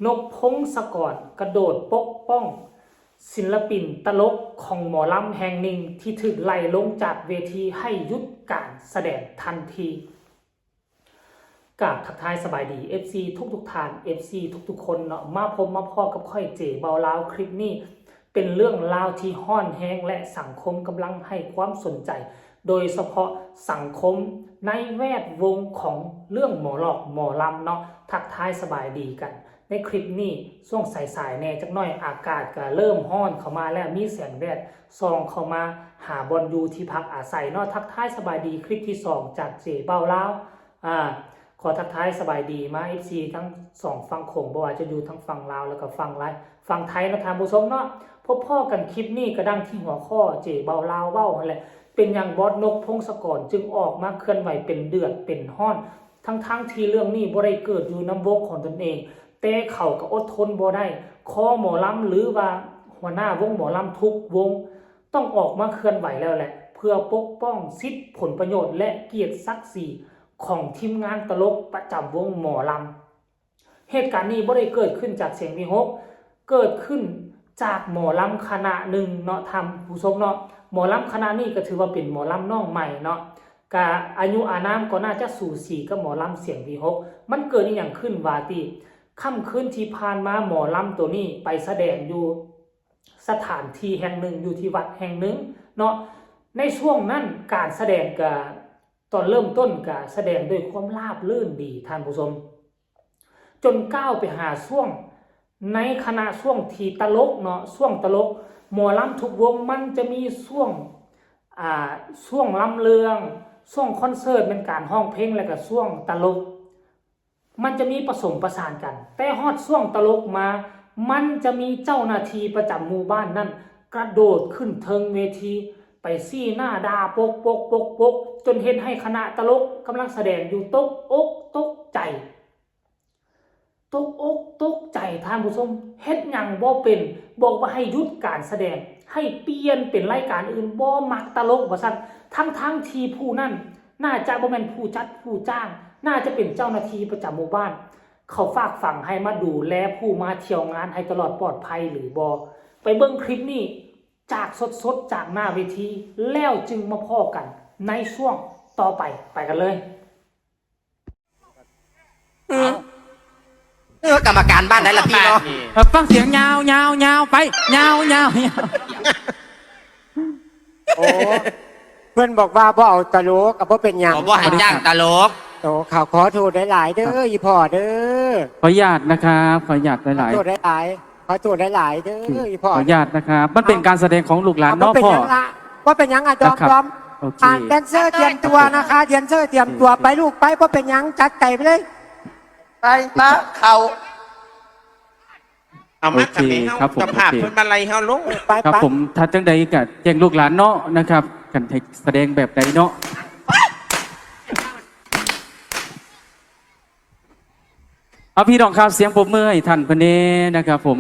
นกพงศกรกระโดดปกป้องศิลปินตลกของหมอลำแห่งหนึ่งที่ถูกไล่ลงจากเวทีให้หยุดการแสดงทันทีกราบทักทายสบายดี FC ทุกท่าน FC ทุกคนเนาะมาพบมาพ่อกับค่อยเจเบาลาวคลิปนี้เป็นเรื่องราวที่ฮ้อนแห้งและสังคมกำลังให้ความสนใจโดยเฉพาะสังคมในแวดวงของเรื่องหมอหลอกหมอลำเนาะทักทายสบายดีกันในคลิปนี้ช่วงสายๆแน่จักหน่อยอากาศก็เริ่มร้อนเข้ามาแล้วมีแสงแดดส่องเข้ามาหาบอลยูที่พักอาศัยเนาะทักทายสบายดีคลิปที่2จากเจเบาลาวขอทักทายสบายดีมา FC ทั้ง2ฝั่งโขงบ่ว่าจะอยู่ทั้งฝั่งลาวแล้วก็ฝั่งไทยนะท่านผู้ชมเนาะพบพ่อกันคลิปนี้กระดังที่หัวข้อเจเบาลาวเว้านั่นแหละเป็นอย่างบอสนกพงศกรจึงออกมาเคลื่อนไหวเป็นเดือดเป็นห้อนทั้งที่เรื่องนี้บ่ได้เกิดอยู่น้ำวงของตนเองแต่เขาก็อดทนบ่ได้คอหมอลำหรือว่าหัวหน้าวงหมอลำทุกวงต้องออกมาเคลื่อนไหวแล้วแหละเพื่อปกป้องสิทธิผลประโยชน์และเกียรติศักดิ์ศรีของทีมงานตลกประจำวงหมอลำเหตุการณ์นี้บ่ได้เกิดขึ้นจากเสียงวิหกเกิดขึ้นจากหมอลำคณะหนึ่งเนาะทำผู้ชมเนาะหมอลำคณะนี้ก็ถือว่าเป็นหมอลำน้องใหม่เนาะกะอายุอานามก็น่าจะสู่สีกับหมอลำเสียงวิหกมันเกิดอย่างขึ้นว่าที่ค่ำคืนที่ผ่านมาหมอลำตัวนี้ไปแสดงอยู่สถานที่แห่งหนึ่งอยู่ที่วัดแห่งหนึ่งเนาะในช่วงนั้นการแสดงกะตอนเริ่มต้นกะแสดงด้วยความราบรื่นดีท่านผู้ชมจนก้าวไปหาช่วงในคณะช่วงที่ตลกเนาะช่วงตลกหมอลำทุกวงมันจะมีช่วงลำเลืองช่วงคอนเสิร์ตเป็นการห้องเพลงแล้วก็ช่วงตลกมันจะมีผสมประสานกันแต่ฮอดช่วงตลกมามันจะมีเจ้าหน้าที่ประจำหมู่บ้านนั่นกระโดดขึ้นเทิงเวทีไปซี่หน้าด่าปกจนเห็นให้คณะตลกกำลังแสดงอยู่ตกอกตกใจท่านผู้ชมเฮ็ดหยังบ่เป็นบอกว่าให้หยุดการแสดงให้เปลี่ยนเป็นรายการอื่นบ่มักตลกว่าซั่นทั้งที่ผู้นั้นน่าจะบ่แม่นผู้จัดผู้จ้างน่าจะเป็นเจ้าหน้าที่ประจำหมู่บ้านเขาฝากฝังให้มาดูแลผู้มาเที่ยวงานให้ตลอดปลอดภัยหรือบ่ไปเบิ่งคลิปนี้จากสดจากหน้าเวทีแล้วจึงมาพ้อกันในช่วงต่อไปกันเลยกรรมการบ้านไหนล่ะพี่เนาะฟังเสียงยาวยาวไปยาวโอ้เพื่อนบอกว่าบ่เอาตลกกับบ่เป็นหยังบ่ให้จ้างตลกโตข่าวขอโทษหลายๆเด้ออีพ่อเด้อขออนุญาตนะครับขออนุญาตหลายๆขอโทษหลายๆขอโทษหลายๆเด้ออีพ่อขออนุญาตนะครับมันเป็นการแสดงของลูกหลานเนาะพ่อว่าเป็นหยังอ่ะจอมแดนเซอร์เตรียมตัวนะคะแดนเซอร์เตรียมตัวไปลูกไปว่าเป็นหยังจัดไก่ไปเลยไปมาเขาเอามากับเขากับภาพเพื่อนบรรลัยเขาลงครับผมถ้าจังใดก็แจ้งลูกหลานเนาะนะครับกันแสดงแบบใดเนาะเอาพี่น้องครับเสียงปรบมือให้ท่านพเนนะครับผม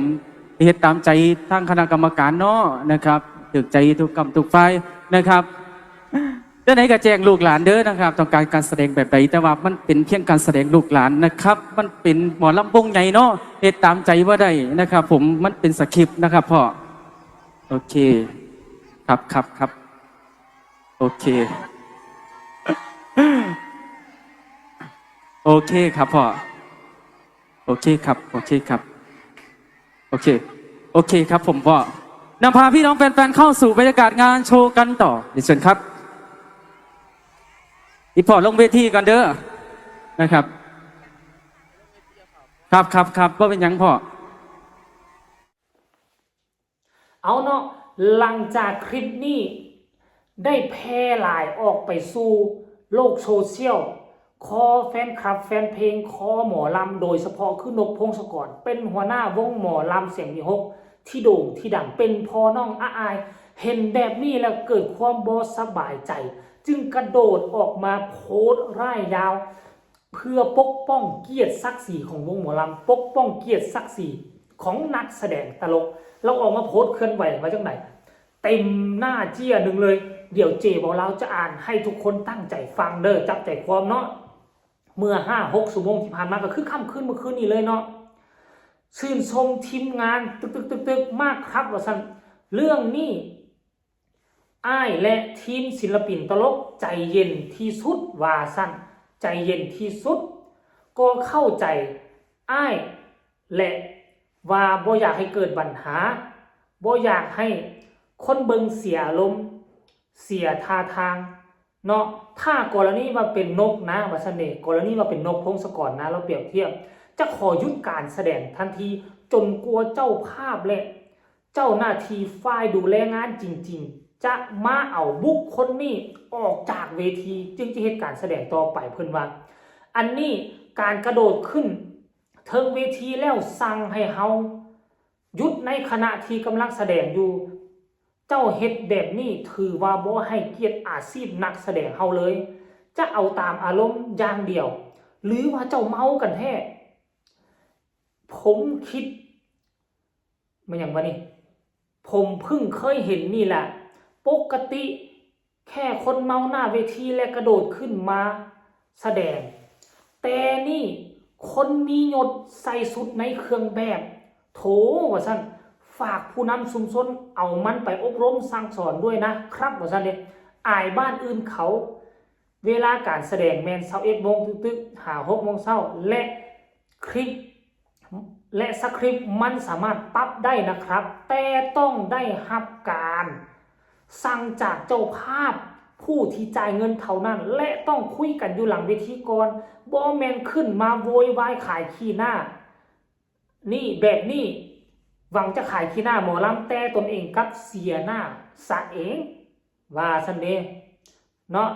เฮ็ดตามใจทางคณะกรรมการเนาะนะครับถึกใจทุกกรรมทุกฝ่ายนะครับเด้อไหนก็แจ้งลูกหลานเด้อนะครับต้องการแสดงแบบใดแต่ว่ามันเป็นเพียงการแสดงลูกหลานนะครับมันเป็นหมอลำวงใหญ่เนาะเฮ็ดตามใจว่าได้นะครับผมมันเป็นสคริปต์นะครับพ่อโอเคครับโอเคโอเคครับพ่อโอเคครับโอเคครับผมพ่อนำพาพี่น้องแฟนๆเข้าสู่บรรยากาศงานโชว์กันต่อดิฉันครับอีพ่อลงเวทีกันเด้อนะครับครับว่าเป็นยังพ่อเอาเนาะหลังจากคลิปนี้ได้แพร่หลายออกไปสู่โลกโซเชียลคอแฟนคลับแฟนเพลงคอหมอลำโดยเฉพาะคือนกพงศกรเป็นหัวหน้าวงหมอลำเสียงวิหกที่โด่งที่ดังเป็นพอน้องอายเห็นแบบนี้แล้วเกิดความบ่สบายใจจึงกระโดดออกมาโพสต์ร่ายยาวเพื่อปกป้องเกียรติศักดิ์ศรีของวงหมอลำปกป้องเกียรติศักดิ์ศรีของนักแสดงตลกเราออกมาโพสต์เคลื่อนไหวมาจากไหนเต็มหน้าเจี้ยหนึ่งเลยเดี๋ยวเจบอกเราจะอ่านให้ทุกคนตั้งใจฟังเด้อจับใจความเนาะเมื่อ 5-6 ชั่วโมงที่ผ่านมาก็คือค่ำคืนเมื่อคืนนี้เลยเนาะ ชื่นชมทีมงานตึกมากครับว่าซั่นเรื่องนี้อ้ายและทีมศิลปินตลกใจเย็นที่สุดว่าซั่นใจเย็นที่สุดก็เข้าใจอ้ายและว่าบ่อยากให้เกิดปัญหาบ่อยากให้คนเบิงเสียอารมณ์เสียท่าทางเนาะถ้ากรณีว่าเป็นนกนะว่าซั่นเด้กรณีว่าเป็นนกพงศกรนะเราเปรียบเทียบจะขอหยุดการแสดงทันทีจนกลัวเจ้าภาพและเจ้าหน้าที่ฝ่ายดูแลงานจริงๆจะมาเอาบุคคลนี้ออกจากเวทีจึงจะเฮ็ดการแสดงต่อไปเพิ่นว่าอันนี้การกระโดดขึ้นเทิงเวทีแล้วสั่งให้เฮาหยุดในขณะที่กำลังแสดงอยู่เจ้าเฮ็ดแบบนี้ถือว่าบ่ให้เกียรติอาชีพนักแสดงเฮาเลยจะเอาตามอารมณ์อย่างเดียวหรือว่าเจ้าเมากันแท้ผมคิดมันอย่างว่านี่ผมเพิ่งเคยเห็นนี่แหละปกติแค่คนเมาหน้าเวทีและกระโดดขึ้นมาแสดงแต่นี่คนมียศใส่สุดในเครื่องแบบโถว่าซั่นฝากผู้นำชุมชนเอามันไปอบรมสั่งสอนด้วยนะครับว่าซั่นเด้อายบ้านอื่นเขาเวลาการแสดงแม่น21 โมงตึกๆ6 โมงเช้าและคลิปและสคริปต์มันสามารถปรับได้นะครับแต่ต้องได้รับการสั่งจากเจ้าภาพผู้ที่จ่ายเงินเท่านั้นและต้องคุยกันอยู่หลังเวทีก่อนบ่แม่นขึ้นมาโวยวายขายขี้หน้านี่แบบนี้หวังจะขายขี้หน้าหมอลำแต่ตนเองกับเสียหน้าซะเองว่าซั่นเด้เนาะ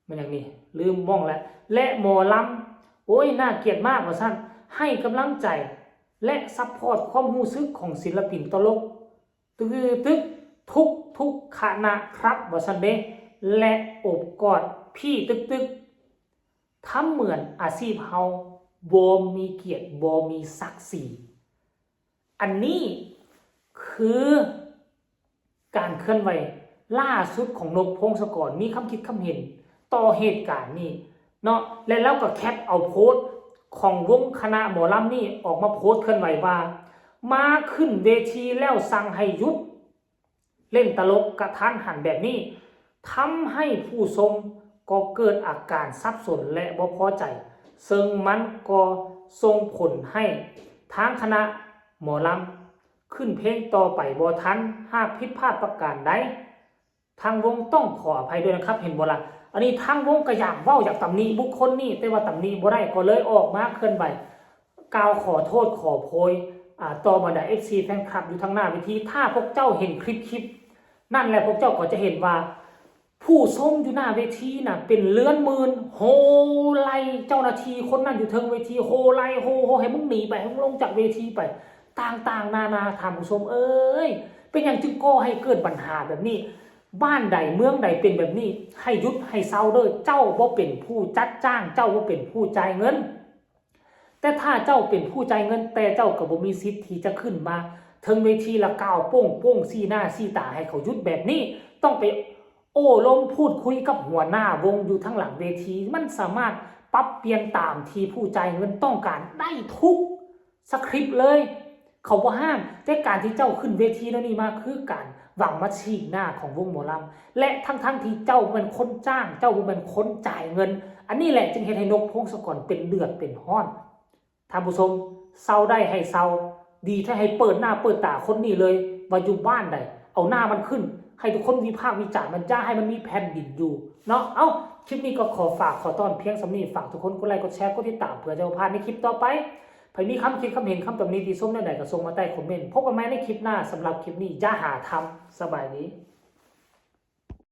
มันอย่างนี้ลืมบ้องแล้วและหมอลำโอ้ยน่าเกลียดมากว่าซั่นให้กำลังใจและซัพพอร์ตความรู้สึกของศิลปินตลกทุกคณะครับว่าซั่นเด้และอบกอดพี่ทำเหมือนอาชีพเฮาบ่มีเกียรติบ่มีศักดิ์ศรีอันนี้คือการเคลื่อนไหวล่าสุดของนกพงศกรมีคำคิดคำเห็นต่อเหตุการณ์นี้เนาะและแล้วก็แคปเอาโพสต์ของวงคณะหมอลำนี่ออกมาโพสต์เคลื่อนไหวว่ามาขึ้นเวทีแล้วสั่งให้หยุดเล่นตลกกระทันหันแบบนี้ทำให้ผู้ชมก็เกิดอาการสับสนและบ่พอใจซึ่งมันก็ส่งผลให้ทางคณะหมอลำขึ้นเพลงต่อไปบ่ทันหากผิดพลาดประการใดทางวงต้องขออภัยด้วยนะครับเห็นบ่ล่ะอันนี้ทางวงก็อยากเว้าอยากตำหนิบุคคลนี้แต่ว่าตำหนิบ่ได้ก็เลยออกมาเคลื่อนไหวกล่าวขอโทษขอโพยต่อบรรดา FC แฟนคลับอยู่ทางหน้าเวทีถ้าพวกเจ้าเห็นคลิปนั่นแหละพวกเจ้าก็จะเห็นว่าผู้ชมอยู่หน้าเวทีน่ะเป็นเลื้อนหมื่นโหไล่เจ้าหน้าที่คนนั้นอยู่เทิงเวทีโหไล่โหให้มึงหนีไปให้มึงลงจากเวทีไปต่างๆนานาท่านผู้ชมเอ้ยเป็นอย่างจึงก่อให้เกิดปัญหาแบบนี้บ้านใดเมืองใดเป็นแบบนี้ให้หยุดให้เซาเด้อเจ้าบ่เป็นผู้จัดจ้างเจ้าบ่เป็นผู้จ่ายเงินแต่ถ้าเจ้าเป็นผู้จ่ายเงินแต่เจ้าก็บ่มีสิทธิ์ที่จะขึ้นมาเทิงเวทีละก้าวโป้งซี่หน้าซี่ตาให้เขาหยุดแบบนี้ต้องไปโอ้ลมพูดคุยกับหัวหน้าวงอยู่ทั้งหลังเวทีมันสามารถปรับเปลี่ยนตามที่ผู้จ่ายเงินต้องการได้ทุกสคริปต์เลยเขาบ่ห้ามแต่การที่เจ้าขึ้นเวทีแล้วนี่มาคือการหวังมาชี้หน้าของวงหมอลำและทั้งที่เจ้าเป็นคนจ้างเจ้าเป็นคนจ่ายเงินอันนี้แหละจึงเห็นให้นกพงศกรเป็นเดือดเป็นห้อนท่านผู้ชมเศร้าได้ให้เศร้าดีถ้าให้เปิดหน้าเปิดตาคนนี้เลยว่าอยู่บ้านใดเอาหน้ามันขึ้นให้ทุกคนวิพากษ์วิจารณ์มันจ้าให้มันมีแผ่นดินอยู่เนาะคลิปนี้ก็ขอต้อนเพียงสำนีฝากทุกคนกดไลค์กดแชร์กดติดตามเพื่อจะพลาดในคลิปต่อไปใครมีคำคิดคำเห็นคำตำหนิที่ส้มแนวไหนก็ส่งมาใต้คอมเมนต์พบกันใหม่ในคลิปหน้าสำหรับคลิปนี้อย่าหาทำสบายดี